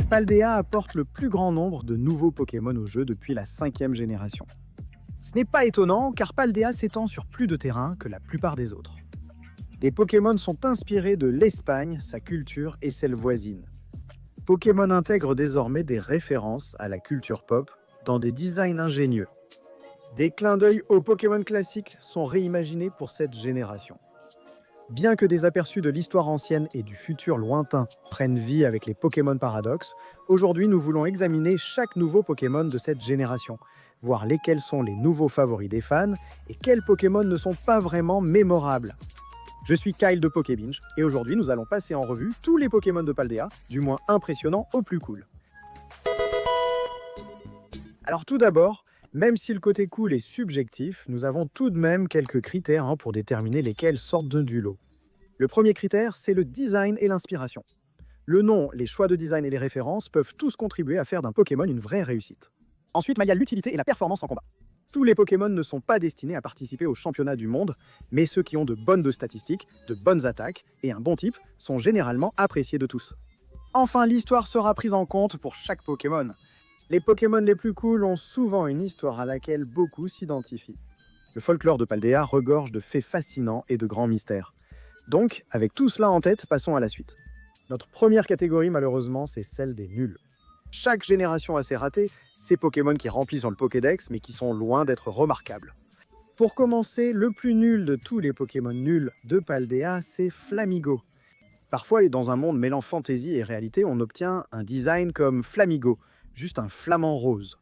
Paldea apporte le plus grand nombre de nouveaux Pokémon au jeu depuis la 5e génération. Ce n'est pas étonnant car Paldea s'étend sur plus de terrain que la plupart des autres. Les Pokémon sont inspirés de l'Espagne, sa culture et celle voisine. Pokémon intègre désormais des références à la culture pop dans des designs ingénieux. Des clins d'œil aux Pokémon classiques sont réimaginés pour cette génération. Bien que des aperçus de l'histoire ancienne et du futur lointain prennent vie avec les Pokémon Paradox, aujourd'hui nous voulons examiner chaque nouveau Pokémon de cette génération, voir lesquels sont les nouveaux favoris des fans et quels Pokémon ne sont pas vraiment mémorables. Je suis Kyle de Pokébinge et aujourd'hui nous allons passer en revue tous les Pokémon de Paldea, du moins impressionnants au plus cool. Alors tout d'abord, même si le côté cool est subjectif, nous avons tout de même quelques critères pour déterminer lesquels sortent du lot. Le premier critère, c'est le design et l'inspiration. Le nom, les choix de design et les références peuvent tous contribuer à faire d'un Pokémon une vraie réussite. Ensuite, il y a l'utilité et la performance en combat. Tous les Pokémon ne sont pas destinés à participer au championnat du monde, mais ceux qui ont de bonnes statistiques, de bonnes attaques et un bon type sont généralement appréciés de tous. Enfin, l'histoire sera prise en compte pour chaque Pokémon. Les Pokémon les plus cool ont souvent une histoire à laquelle beaucoup s'identifient. Le folklore de Paldea regorge de faits fascinants et de grands mystères. Donc, avec tout cela en tête, passons à la suite. Notre première catégorie, malheureusement, c'est celle des nuls. Chaque génération a ses ratés, ces Pokémon qui remplissent le Pokédex, mais qui sont loin d'être remarquables. Pour commencer, le plus nul de tous les Pokémon nuls de Paldea, c'est Flamigo. Parfois, dans un monde mêlant fantaisie et réalité, on obtient un design comme Flamigo, juste un flamant rose.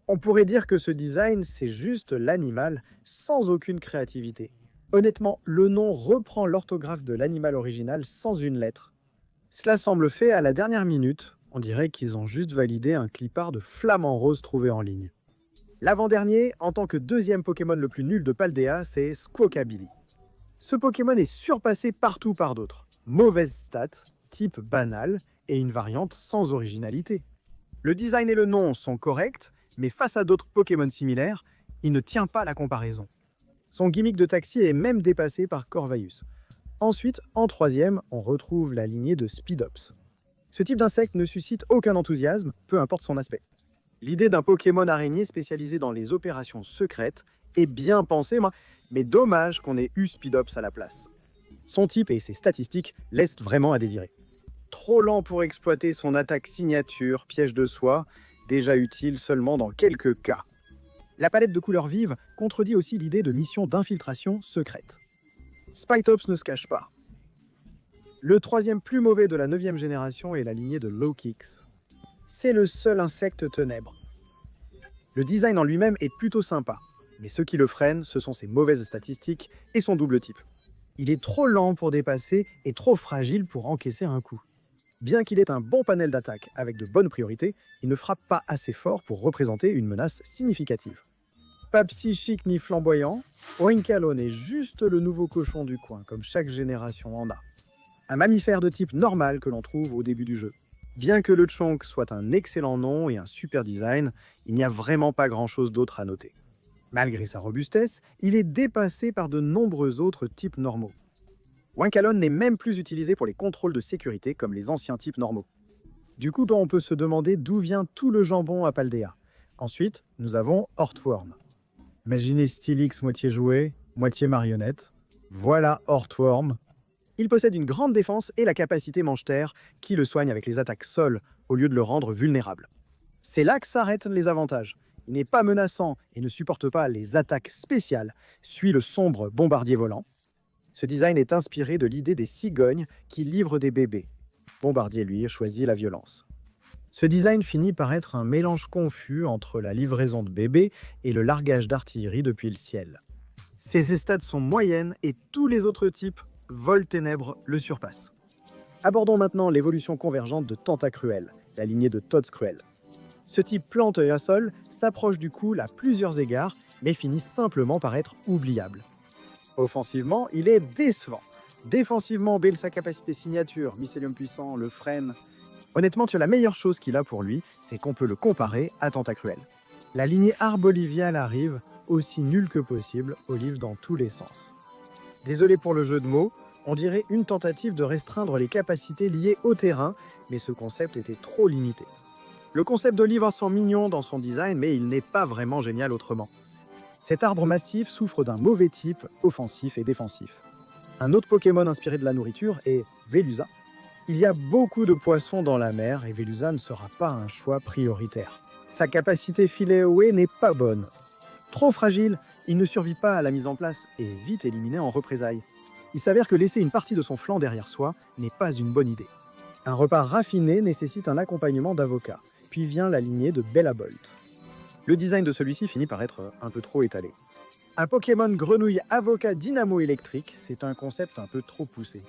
On pourrait dire que ce design, c'est juste l'animal, sans aucune créativité. Honnêtement, le nom reprend l'orthographe de l'animal original sans une lettre. Cela semble fait à la dernière minute. On dirait qu'ils ont juste validé un clipart de flamant rose trouvé en ligne. L'avant-dernier, en tant que deuxième Pokémon le plus nul de Paldea, c'est Squawkabilly. Ce Pokémon est surpassé partout par d'autres. Mauvaise stat, type banal et une variante sans originalité. Le design et le nom sont corrects, mais face à d'autres Pokémon similaires, il ne tient pas la comparaison. Son gimmick de taxi est même dépassé par Corvallis. Ensuite, en troisième, on retrouve la lignée de Speedops. Ce type d'insecte ne suscite aucun enthousiasme, peu importe son aspect. L'idée d'un Pokémon araignée spécialisé dans les opérations secrètes est bien pensée, mais dommage qu'on ait eu Speedops à la place. Son type et ses statistiques laissent vraiment à désirer. Trop lent pour exploiter son attaque signature, piège de soie, déjà utile seulement dans quelques cas. La palette de couleurs vives contredit aussi l'idée de mission d'infiltration secrète. Spitops ne se cache pas. Le troisième plus mauvais de la 9e génération est la lignée de Lowkix. C'est le seul insecte ténèbre. Le design en lui-même est plutôt sympa, mais ce qui le freine, ce sont ses mauvaises statistiques et son double type. Il est trop lent pour dépasser et trop fragile pour encaisser un coup. Bien qu'il ait un bon panel d'attaque avec de bonnes priorités, il ne frappe pas assez fort pour représenter une menace significative. Pas psychique ni flamboyant, Oinkologne est juste le nouveau cochon du coin, comme chaque génération en a. Un mammifère de type normal que l'on trouve au début du jeu. Bien que le Chonk soit un excellent nom et un super design, il n'y a vraiment pas grand-chose d'autre à noter. Malgré sa robustesse, il est dépassé par de nombreux autres types normaux. Oinkologne n'est même plus utilisé pour les contrôles de sécurité comme les anciens types normaux. Du coup, on peut se demander d'où vient tout le jambon à Paldea. Ensuite, nous avons Heartworm. Imaginez Steelix moitié jouet, moitié marionnette. Voilà Heartworm. Il possède une grande défense et la capacité mange-terre qui le soigne avec les attaques sol au lieu de le rendre vulnérable. C'est là que s'arrêtent les avantages. Il n'est pas menaçant et ne supporte pas les attaques spéciales, suit le sombre bombardier volant. Ce design est inspiré de l'idée des cigognes qui livrent des bébés. Bombardier, lui, choisit la violence. Ce design finit par être un mélange confus entre la livraison de bébés et le largage d'artillerie depuis le ciel. Ses stats sont moyennes et tous les autres types Vol-Ténèbres le surpasse. Abordons maintenant l'évolution convergente de Tentacruel, la lignée de Toedscruel. Ce type plante à sol s'approche du cool à plusieurs égards, mais finit simplement par être oubliable. Offensivement, il est décevant. Défensivement, sa capacité signature, Mycélium puissant, le freine. Honnêtement, la meilleure chose qu'il a pour lui, c'est qu'on peut le comparer à Tentacruel. La lignée arboliviale arrive, aussi nulle que possible, olive dans tous les sens. Désolé pour le jeu de mots, On dirait une tentative de restreindre les capacités liées au terrain, mais ce concept était trop limité. Le concept de livre sent mignon dans son design, mais il n'est pas vraiment génial autrement. Cet arbre massif souffre d'un mauvais type offensif et défensif. Un autre Pokémon inspiré de la nourriture est Veluza. Il y a beaucoup de poissons dans la mer et Veluza ne sera pas un choix prioritaire. Sa capacité filet away n'est pas bonne. Trop fragile, il ne survit pas à la mise en place et est vite éliminé en représailles. Il s'avère que laisser une partie de son flanc derrière soi n'est pas une bonne idée. Un repas raffiné nécessite un accompagnement d'avocat, puis vient la lignée de Bellabolt. Le design de celui-ci finit par être un peu trop étalé. Un Pokémon grenouille avocat dynamo-électrique, c'est un concept un peu trop poussé.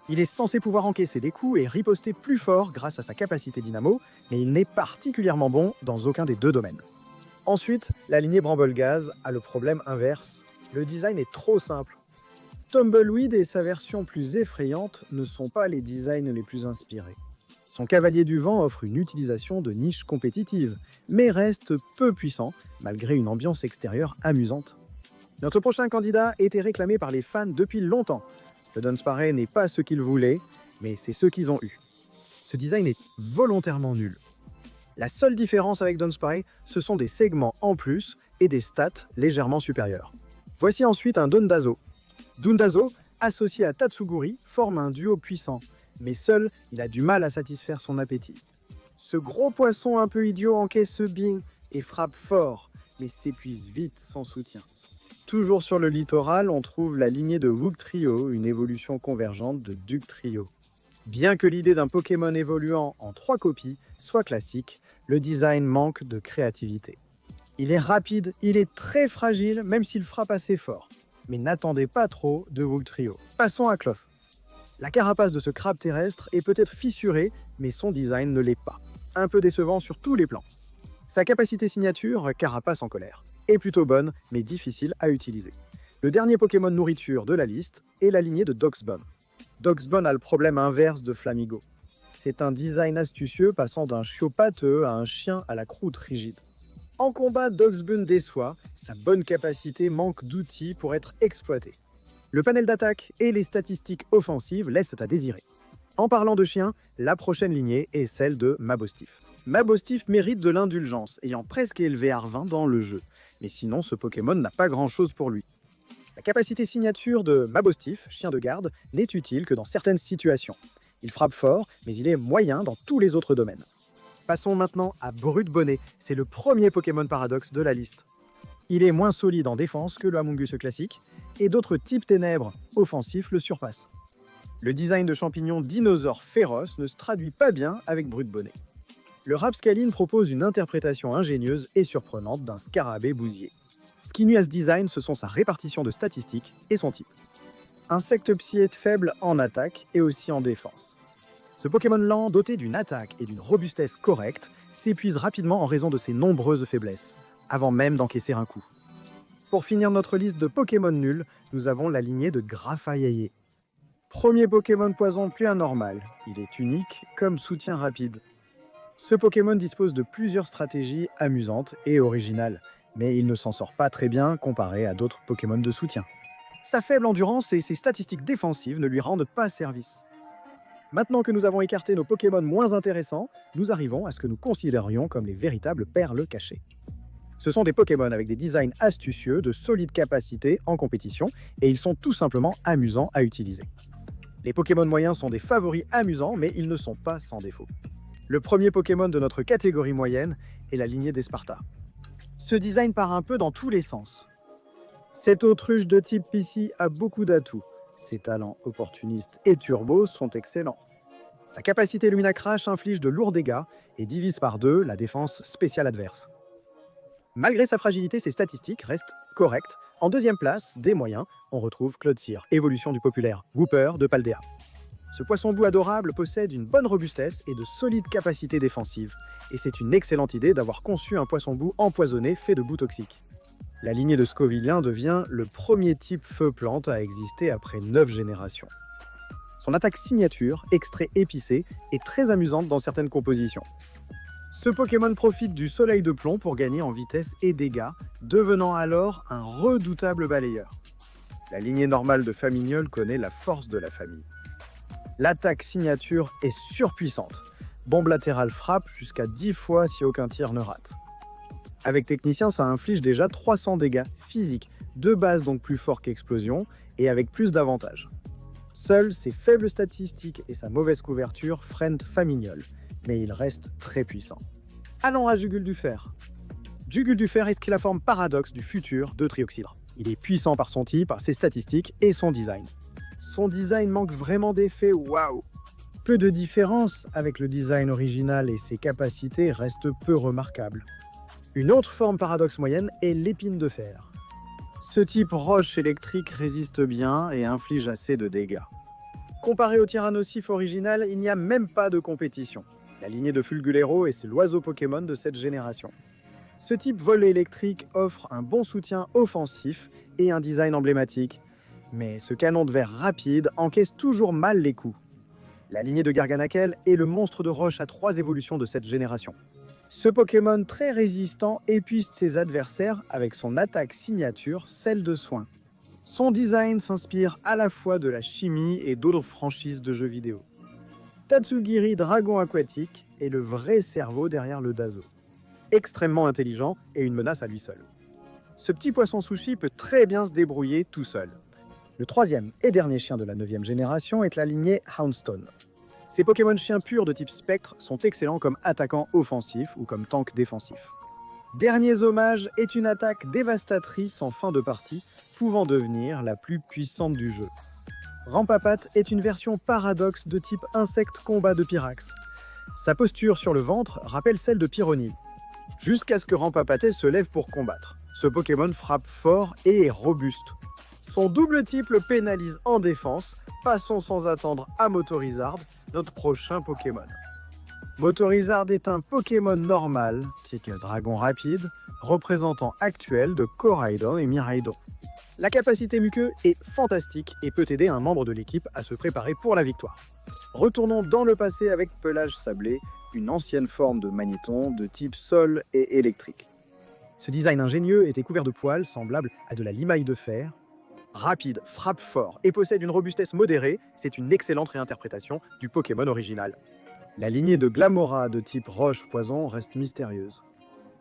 Il est censé pouvoir encaisser des coups et riposter plus fort grâce à sa capacité dynamo, mais il n'est particulièrement bon dans aucun des deux domaines. Ensuite, la lignée Bramblegaz a le problème inverse. Le design est trop simple. Tumbleweed et sa version plus effrayante ne sont pas les designs les plus inspirés. Son cavalier du vent offre une utilisation de niche compétitive, mais reste peu puissant, malgré une ambiance extérieure amusante. Notre prochain candidat était réclamé par les fans depuis longtemps. Le Dunsparce n'est pas ce qu'ils voulaient, mais c'est ce qu'ils ont eu. Ce design est volontairement nul. La seule différence avec Dunsparce, ce sont des segments en plus et des stats légèrement supérieures. Voici ensuite un Dondazo. Dondazo, associé à Tatsuguri, forme un duo puissant, mais seul, il a du mal à satisfaire son appétit. Ce gros poisson un peu idiot encaisse bien et frappe fort, mais s'épuise vite sans soutien. Toujours sur le littoral, on trouve la lignée de Wugtrio, une évolution convergente de Dugtrio. Bien que l'idée d'un Pokémon évoluant en 3 copies soit classique, le design manque de créativité. Il est rapide, il est très fragile, même s'il frappe assez fort. Mais n'attendez pas trop de Wugtrio. Passons à Cloth. La carapace de ce crabe terrestre est peut-être fissurée, mais son design ne l'est pas. Un peu décevant sur tous les plans. Sa capacité signature, carapace en colère, est plutôt bonne, mais difficile à utiliser. Le dernier Pokémon nourriture de la liste est la lignée de Doxbun. Doxbun a le problème inverse de Flamigo. C'est un design astucieux passant d'un chiot pâteux à un chien à la croûte rigide. En combat, Doxbun déçoit, sa bonne capacité manque d'outils pour être exploitée. Le panel d'attaque et les statistiques offensives laissent à désirer. En parlant de chiens, la prochaine lignée est celle de Mabosstiff. Mabosstiff mérite de l'indulgence, ayant presque élevé Arvin dans le jeu. Mais sinon, ce Pokémon n'a pas grand-chose pour lui. La capacité signature de Mabosstiff, chien de garde, n'est utile que dans certaines situations. Il frappe fort, mais il est moyen dans tous les autres domaines. Passons maintenant à Brute-Bonnet, c'est le premier Pokémon paradoxe de la liste. Il est moins solide en défense que le Amoonguss classique, et d'autres types ténèbres offensifs le surpassent. Le design de champignon dinosaure féroce ne se traduit pas bien avec Brute-Bonnet. Le Rapscaline propose une interprétation ingénieuse et surprenante d'un scarabée bousier. Ce qui nuit à ce design, ce sont sa répartition de statistiques et son type. Insecte psy est faible en attaque et aussi en défense. Ce Pokémon lent, doté d'une attaque et d'une robustesse correcte, s'épuise rapidement en raison de ses nombreuses faiblesses, avant même d'encaisser un coup. Pour finir notre liste de Pokémon nuls, nous avons la lignée de Grafaiaie. Premier Pokémon poison plus anormal, il est unique comme soutien rapide. Ce Pokémon dispose de plusieurs stratégies amusantes et originales, mais il ne s'en sort pas très bien comparé à d'autres Pokémon de soutien. Sa faible endurance et ses statistiques défensives ne lui rendent pas service. Maintenant que nous avons écarté nos Pokémon moins intéressants, nous arrivons à ce que nous considérions comme les véritables perles cachées. Ce sont des Pokémon avec des designs astucieux, de solides capacités en compétition, et ils sont tout simplement amusants à utiliser. Les Pokémon moyens sont des favoris amusants, mais ils ne sont pas sans défaut. Le premier Pokémon de notre catégorie moyenne est la lignée d'Esparta. Ce design part un peu dans tous les sens. Cette autruche de type PC a beaucoup d'atouts. Ses talents opportunistes et turbo sont excellents. Sa capacité Lumina Crash inflige de lourds dégâts et divise par 2 la défense spéciale adverse. Malgré sa fragilité, ses statistiques restent correctes. En deuxième place, des moyens, on retrouve Clodsire, évolution du populaire Wooper de Paldea. Ce poisson-bout adorable possède une bonne robustesse et de solides capacités défensives. Et c'est une excellente idée d'avoir conçu un poisson-bout empoisonné fait de boues toxiques. La lignée de Scovilien devient le premier type feu-plante à exister après 9 générations. Son attaque signature, extrait épicé, est très amusante dans certaines compositions. Ce Pokémon profite du soleil de plomb pour gagner en vitesse et dégâts, devenant alors un redoutable balayeur. La lignée normale de Famignol connaît la force de la famille. L'attaque signature est surpuissante. Bombe latérale frappe jusqu'à 10 fois si aucun tir ne rate. Avec technicien, ça inflige déjà 300 dégâts physiques, de base donc plus fort qu'explosion, et avec plus d'avantages. Seules ses faibles statistiques et sa mauvaise couverture freinent Famignol, mais il reste très puissant. Allons à Jugule du Fer. Jugule du Fer est la forme paradoxe du futur de Trioxydre. Il est puissant par son type, par ses statistiques et son design. Son design manque vraiment d'effet waouh. Peu de différence avec le design original et ses capacités restent peu remarquables. Une autre forme paradoxe moyenne est l'épine de fer. Ce type roche électrique résiste bien et inflige assez de dégâts. Comparé au Tyrannosif original, il n'y a même pas de compétition. La lignée de Fulgulero est l'oiseau Pokémon de cette génération. Ce type vol électrique offre un bon soutien offensif et un design emblématique, mais ce canon de verre rapide encaisse toujours mal les coups. La lignée de Garganakel est le monstre de roche à 3 évolutions de cette génération. Ce Pokémon très résistant épuise ses adversaires avec son attaque signature, celle de soin. Son design s'inspire à la fois de la chimie et d'autres franchises de jeux vidéo. Tatsugiri Dragon Aquatique est le vrai cerveau derrière le Dazo. Extrêmement intelligent et une menace à lui seul. Ce petit poisson sushi peut très bien se débrouiller tout seul. Le troisième et dernier chien de la 9e génération est la lignée Houndstone. Ces Pokémon chiens purs de type spectre sont excellents comme attaquants offensifs ou comme tank défensif. Derniers hommages est une attaque dévastatrice en fin de partie, pouvant devenir la plus puissante du jeu. Rampapat est une version paradoxe de type insecte combat de Pyrax. Sa posture sur le ventre rappelle celle de Pyronil. Jusqu'à ce que Rampapaté se lève pour combattre. Ce Pokémon frappe fort et est robuste. Son double type le pénalise en défense. Passons sans attendre à Motorizard, notre prochain Pokémon. Motorizard est un Pokémon normal, type dragon rapide, représentant actuel de Koraidon et Miraidon. La capacité muqueux est fantastique et peut aider un membre de l'équipe à se préparer pour la victoire. Retournons dans le passé avec Pelage Sablé, une ancienne forme de Magnéton de type sol et électrique. Ce design ingénieux était couvert de poils semblables à de la limaille de fer. Rapide, frappe fort et possède une robustesse modérée, c'est une excellente réinterprétation du Pokémon original. La lignée de Glamora de type roche-poison reste mystérieuse.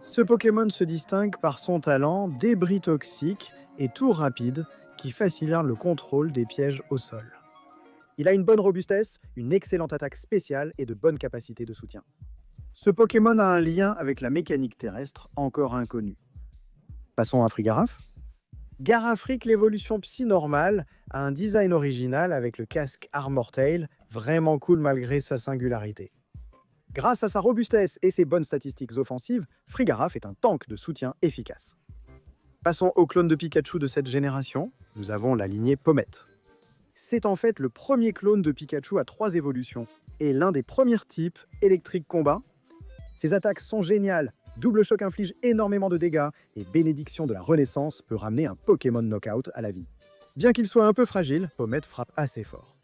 Ce Pokémon se distingue par son talent débris toxique et tour rapide qui facilite le contrôle des pièges au sol. Il a une bonne robustesse, une excellente attaque spéciale et de bonnes capacités de soutien. Ce Pokémon a un lien avec la mécanique terrestre encore inconnue. Passons à Frigaraf. Garafric, l'évolution psy normale, a un design original avec le casque Armor Tail, vraiment cool malgré sa singularité. Grâce à sa robustesse et ses bonnes statistiques offensives, Frigaraf est un tank de soutien efficace. Passons au clone de Pikachu de cette génération, nous avons la lignée Pommette. C'est en fait le premier clone de Pikachu à 3 évolutions, et l'un des premiers types électrique combat. Ses attaques sont géniales, double choc inflige énormément de dégâts, et bénédiction de la renaissance peut ramener un Pokémon knockout à la vie. Bien qu'il soit un peu fragile, Pommette frappe assez fort.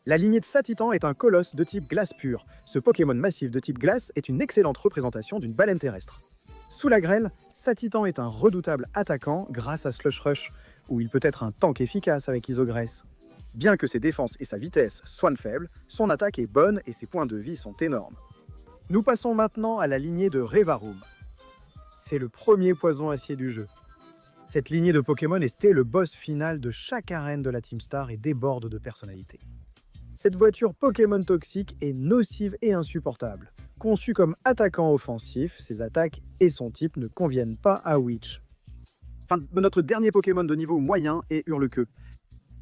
La lignée de Satitan est un colosse de type glace pure. Ce Pokémon massif de type glace est une excellente représentation d'une baleine terrestre. Sous la grêle, Satitan est un redoutable attaquant grâce à Slush Rush, où il peut être un tank efficace avec Isogresse. Bien que ses défenses et sa vitesse soient faibles, son attaque est bonne et ses points de vie sont énormes. Nous passons maintenant à la lignée de Revaroom. C'est le premier poison acier du jeu. Cette lignée de Pokémon est le boss final de chaque arène de la Team Star et déborde de personnalité. Cette voiture Pokémon toxique est nocive et insupportable. Conçue comme attaquant offensif, ses attaques et son type ne conviennent pas à Witch. Enfin, notre dernier Pokémon de niveau moyen est Hurlequeue.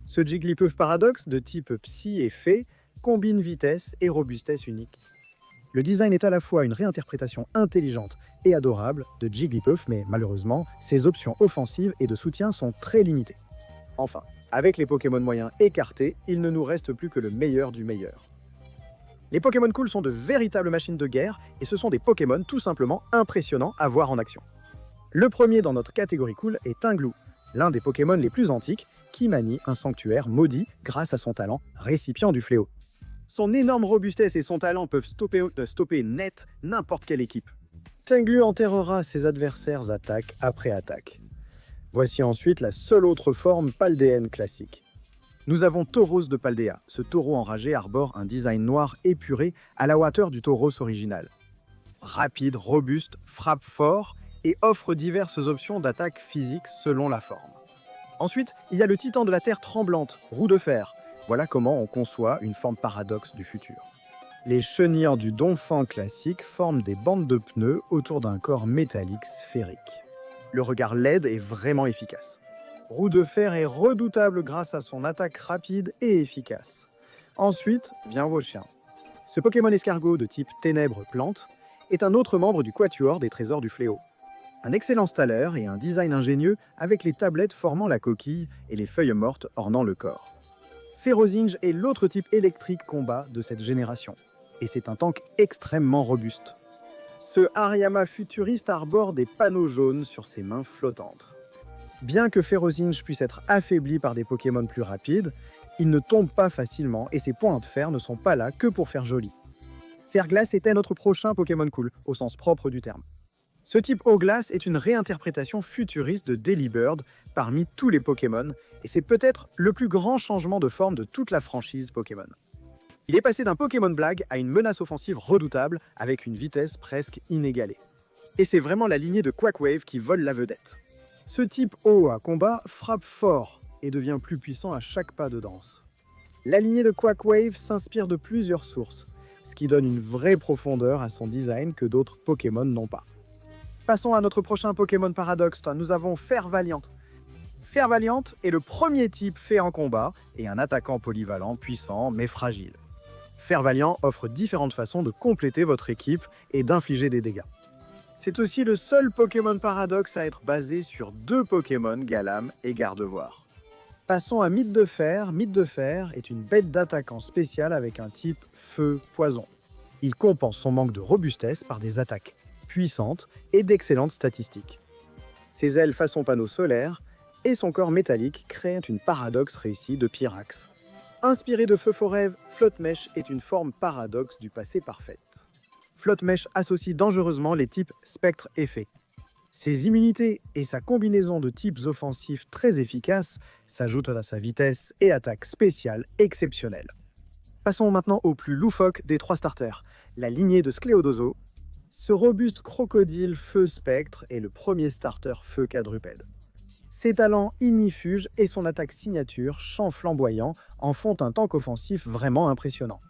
Ce Jigglypuff paradoxe de type Psy et Fée combine vitesse et robustesse unique. Le design est à la fois une réinterprétation intelligente et adorable de Jigglypuff, mais malheureusement, ses options offensives et de soutien sont très limitées. Enfin, avec les Pokémon moyens écartés, il ne nous reste plus que le meilleur du meilleur. Les Pokémon cool sont de véritables machines de guerre et ce sont des Pokémon tout simplement impressionnants à voir en action. Le premier dans notre catégorie cool est Tinglou, l'un des Pokémon les plus antiques qui manie un sanctuaire maudit grâce à son talent récipient du fléau. Son énorme robustesse et son talent peuvent stopper net n'importe quelle équipe. Tinglou enterrera ses adversaires attaque après attaque. Voici ensuite la seule autre forme paldéenne classique. Nous avons Tauros de Paldea. Ce taureau enragé arbore un design noir épuré à la hauteur du Tauros original. Rapide, robuste, frappe fort et offre diverses options d'attaque physique selon la forme. Ensuite, il y a le titan de la terre tremblante, roue de fer. Voilà comment on conçoit une forme paradoxe du futur. Les chenilleurs du Donphan classique forment des bandes de pneus autour d'un corps métallique sphérique. Le regard LED est vraiment efficace. Roue de fer est redoutable grâce à son attaque rapide et efficace. Ensuite, vient Wochien. Ce Pokémon escargot de type ténèbres-plante est un autre membre du quatuor des trésors du fléau. Un excellent stalleur et un design ingénieux avec les tablettes formant la coquille et les feuilles mortes ornant le corps. Ferrozinge est l'autre type électrique combat de cette génération. Et c'est un tank extrêmement robuste. Ce Hariyama futuriste arbore des panneaux jaunes sur ses mains flottantes. Bien que Ferrozinge puisse être affaibli par des Pokémon plus rapides, il ne tombe pas facilement et ses points de fer ne sont pas là que pour faire joli. Fer-glace était notre prochain Pokémon cool, au sens propre du terme. Ce type eau-glace est une réinterprétation futuriste de Delibird parmi tous les Pokémon, et c'est peut-être le plus grand changement de forme de toute la franchise Pokémon. Il est passé d'un Pokémon blague à une menace offensive redoutable avec une vitesse presque inégalée. Et c'est vraiment la lignée de Quackwave qui vole la vedette. Ce type eau à combat frappe fort et devient plus puissant à chaque pas de danse. La lignée de Quackwave s'inspire de plusieurs sources, ce qui donne une vraie profondeur à son design que d'autres Pokémon n'ont pas. Passons à notre prochain Pokémon paradoxe, nous avons Fer-Valiant. Fer-Valiant est le premier type fait en combat et un attaquant polyvalent, puissant mais fragile. Fer-Valiant offre différentes façons de compléter votre équipe et d'infliger des dégâts. C'est aussi le seul Pokémon paradoxe à être basé sur 2 Pokémon, Galam et Gardevoir. Passons à Mythe de Fer. Mythe de Fer est une bête d'attaquant spéciale avec un type feu-poison. Il compense son manque de robustesse par des attaques puissantes et d'excellentes statistiques. Ses ailes façon panneau solaire et son corps métallique créent une paradoxe réussie de Pyrax. Inspiré de Feu Forêve, Flotte-Mèche est une forme paradoxe du passé parfaite. Flotte-Mèche associe dangereusement les types spectre et fée. Ses immunités et sa combinaison de types offensifs très efficaces s'ajoutent à sa vitesse et attaque spéciale exceptionnelle. Passons maintenant au plus loufoque des 3 starters, la lignée de Scléodozo. Ce robuste crocodile feu spectre est le premier starter feu quadrupède. Ses talents ignifuges et son attaque signature, champ flamboyant, en font un tank offensif vraiment impressionnant.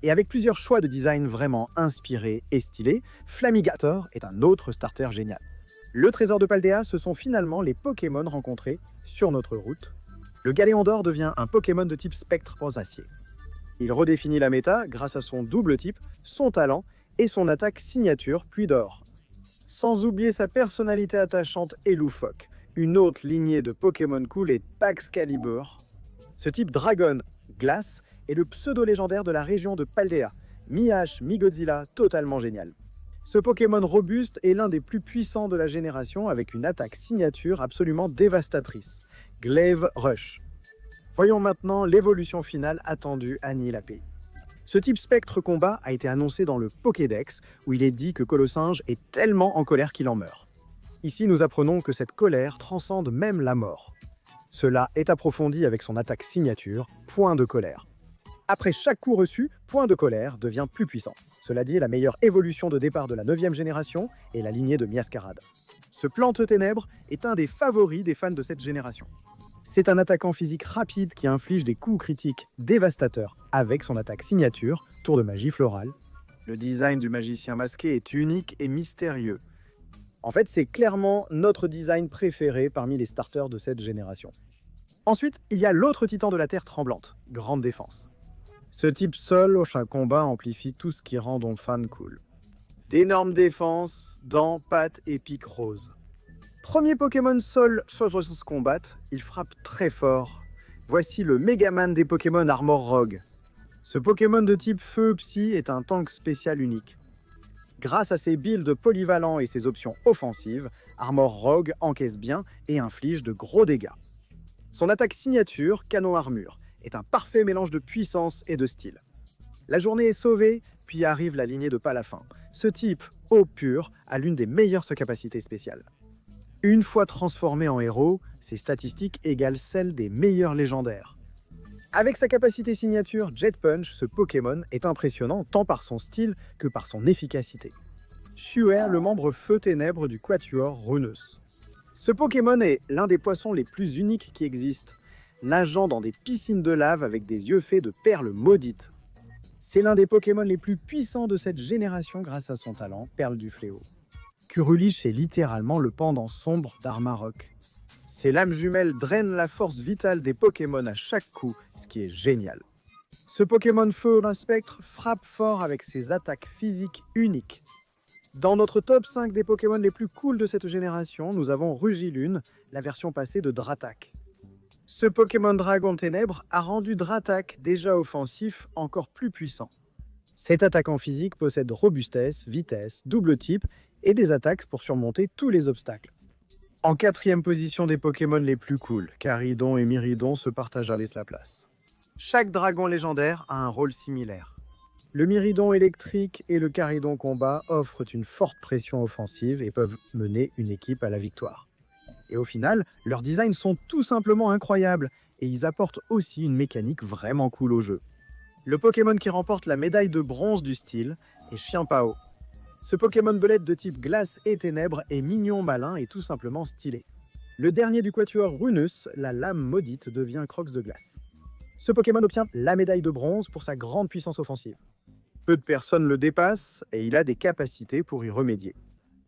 Et avec plusieurs choix de design vraiment inspirés et stylés, Flamigator est un autre starter génial. Le trésor de Paldea, ce sont finalement les Pokémon rencontrés sur notre route. Le Galéon d'Or devient un Pokémon de type spectre rosacier. Il redéfinit la méta grâce à son double type, son talent et son attaque signature pluie d'or. Sans oublier sa personnalité attachante et loufoque. Une autre lignée de Pokémon cool est Paxcalibur. Ce type Dragon Glace est le pseudo-légendaire de la région de Paldea. Mi-Hache, mi-Godzilla, totalement génial. Ce Pokémon robuste est l'un des plus puissants de la génération avec une attaque signature absolument dévastatrice. Glaive Rush. Voyons maintenant l'évolution finale attendue à Nilapé. Ce type spectre combat a été annoncé dans le Pokédex où il est dit que Colossinge est tellement en colère qu'il en meurt. Ici, nous apprenons que cette colère transcende même la mort. Cela est approfondi avec son attaque signature, Point de colère. Après chaque coup reçu, Point de colère devient plus puissant. Cela dit, la meilleure évolution de départ de la 9e génération est la lignée de Miascarade. Ce Plante Ténèbres est un des favoris des fans de cette génération. C'est un attaquant physique rapide qui inflige des coups critiques dévastateurs avec son attaque signature, Tour de magie florale. Le design du magicien masqué est unique et mystérieux. En fait, c'est clairement notre design préféré parmi les starters de cette génération. Ensuite, il y a l'autre titan de la Terre tremblante, Grande Défense. Ce type seul au chaque combat amplifie tout ce qui rend Donphan cool. D'énormes défenses, dents, pattes et pics roses. Premier Pokémon Sol Combat, il frappe très fort. Voici le Megaman des Pokémon Armor Rogue. Ce Pokémon de type Feu Psy est un tank spécial unique. Grâce à ses builds polyvalents et ses options offensives, Armor Rogue encaisse bien et inflige de gros dégâts. Son attaque signature, Canon Armure, est un parfait mélange de puissance et de style. La journée est sauvée, puis arrive la lignée de Palafin. Ce type, eau pure, a l'une des meilleures capacités spéciales. Une fois transformé en héros, ses statistiques égalent celles des meilleurs légendaires. Avec sa capacité signature Jet Punch, ce Pokémon est impressionnant tant par son style que par son efficacité. Shuer, le membre feu ténèbres du quatuor Runeus. Ce Pokémon est l'un des poissons les plus uniques qui existent, nageant dans des piscines de lave avec des yeux faits de perles maudites. C'est l'un des Pokémon les plus puissants de cette génération grâce à son talent, Perle du Fléau. Curulich est littéralement le pendant sombre d'Armarok. Ses lames jumelles drainent la force vitale des Pokémon à chaque coup, ce qui est génial. Ce Pokémon feu au spectre frappe fort avec ses attaques physiques uniques. Dans notre top 5 des Pokémon les plus cools de cette génération, nous avons Rugilune, la version passée de Dratak. Ce Pokémon Dragon Ténèbres a rendu Dratak, déjà offensif, encore plus puissant. Cet attaquant physique possède robustesse, vitesse, double type et des attaques pour surmonter tous les obstacles. En 4e position des Pokémon les plus cools, Caridon et Myridon se partagent la place. Chaque dragon légendaire a un rôle similaire. Le Myridon électrique et le Caridon combat offrent une forte pression offensive et peuvent mener une équipe à la victoire. Et au final, leurs designs sont tout simplement incroyables et ils apportent aussi une mécanique vraiment cool au jeu. Le Pokémon qui remporte la médaille de bronze du style est Chiampao. Ce Pokémon belette de type glace et ténèbres est mignon, malin et tout simplement stylé. Le dernier du quatuor Runeus, la lame maudite, devient Crocs de glace. Ce Pokémon obtient la médaille de bronze pour sa grande puissance offensive. Peu de personnes le dépassent et il a des capacités pour y remédier.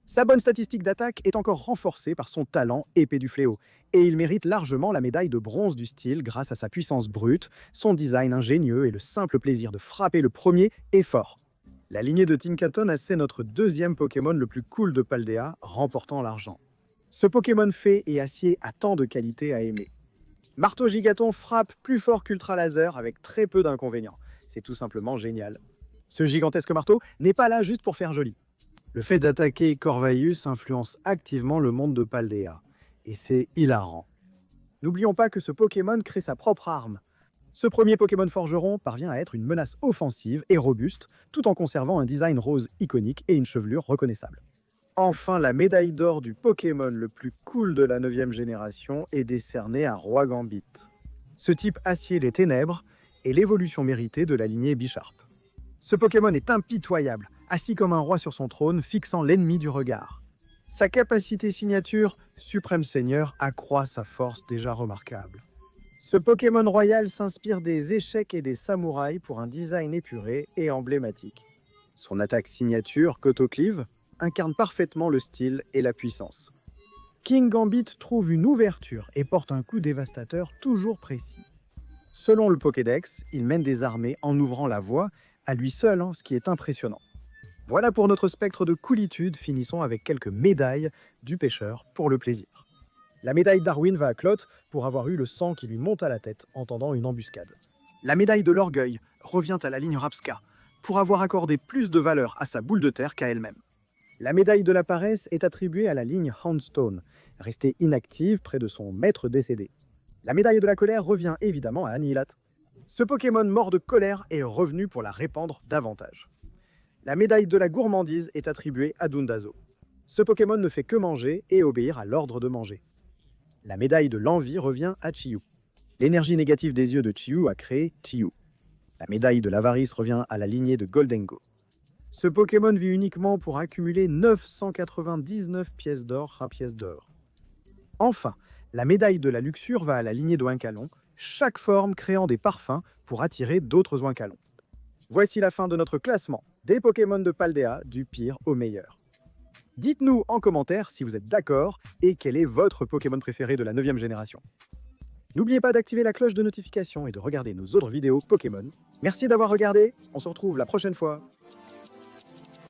Sa bonne statistique d'attaque est encore renforcée par son talent épée du fléau, et il mérite largement la médaille de bronze du style grâce à sa puissance brute, son design ingénieux et le simple plaisir de frapper le premier est fort. La lignée de Tinkaton a c'est notre deuxième Pokémon le plus cool de Paldea, remportant l'argent. Ce Pokémon fée et acier a tant de qualités à aimer. Marteau Gigaton frappe plus fort qu'Ultra Laser avec très peu d'inconvénients. C'est tout simplement génial. Ce gigantesque marteau n'est pas là juste pour faire joli. Le fait d'attaquer Corvaius influence activement le monde de Paldea, et c'est hilarant. N'oublions pas que ce Pokémon crée sa propre arme. Ce premier Pokémon forgeron parvient à être une menace offensive et robuste, tout en conservant un design rose iconique et une chevelure reconnaissable. Enfin, la médaille d'or du Pokémon le plus cool de la 9e génération est décernée à Roi Gambit. Ce type acier les ténèbres est l'évolution méritée de la lignée Bisharp. Ce Pokémon est impitoyable, assis comme un roi sur son trône, fixant l'ennemi du regard. Sa capacité signature, Suprême Seigneur, accroît sa force déjà remarquable. Ce Pokémon royal s'inspire des échecs et des samouraïs pour un design épuré et emblématique. Son attaque signature, Cotoclive, incarne parfaitement le style et la puissance. King Gambit trouve une ouverture et porte un coup dévastateur toujours précis. Selon le Pokédex, il mène des armées en ouvrant la voie, à lui seul, ce qui est impressionnant. Voilà pour notre spectre de coolitude, finissons avec quelques médailles du pêcheur pour le plaisir. La médaille Darwin va à Clotte pour avoir eu le sang qui lui monte à la tête en tendant une embuscade. La médaille de l'orgueil revient à la ligne Rapska pour avoir accordé plus de valeur à sa boule de terre qu'à elle-même. La médaille de la paresse est attribuée à la ligne Houndstone, restée inactive près de son maître décédé. La médaille de la colère revient évidemment à Annihilat. Ce Pokémon mort de colère est revenu pour la répandre davantage. La médaille de la gourmandise est attribuée à Dundazo. Ce Pokémon ne fait que manger et obéir à l'ordre de manger. La médaille de l'envie revient à Chiyu. L'énergie négative des yeux de Chiyu a créé Chiyu. La médaille de l'avarice revient à la lignée de Goldengo. Ce Pokémon vit uniquement pour accumuler 999 pièces d'or à pièces d'or. Enfin, la médaille de la luxure va à la lignée d'Oincalon, chaque forme créant des parfums pour attirer d'autres Oincalons. Voici la fin de notre classement des Pokémon de Paldea, du pire au meilleur. Dites-nous en commentaire si vous êtes d'accord et quel est votre Pokémon préféré de la 9e génération. N'oubliez pas d'activer la cloche de notification et de regarder nos autres vidéos Pokémon. Merci d'avoir regardé, on se retrouve la prochaine fois.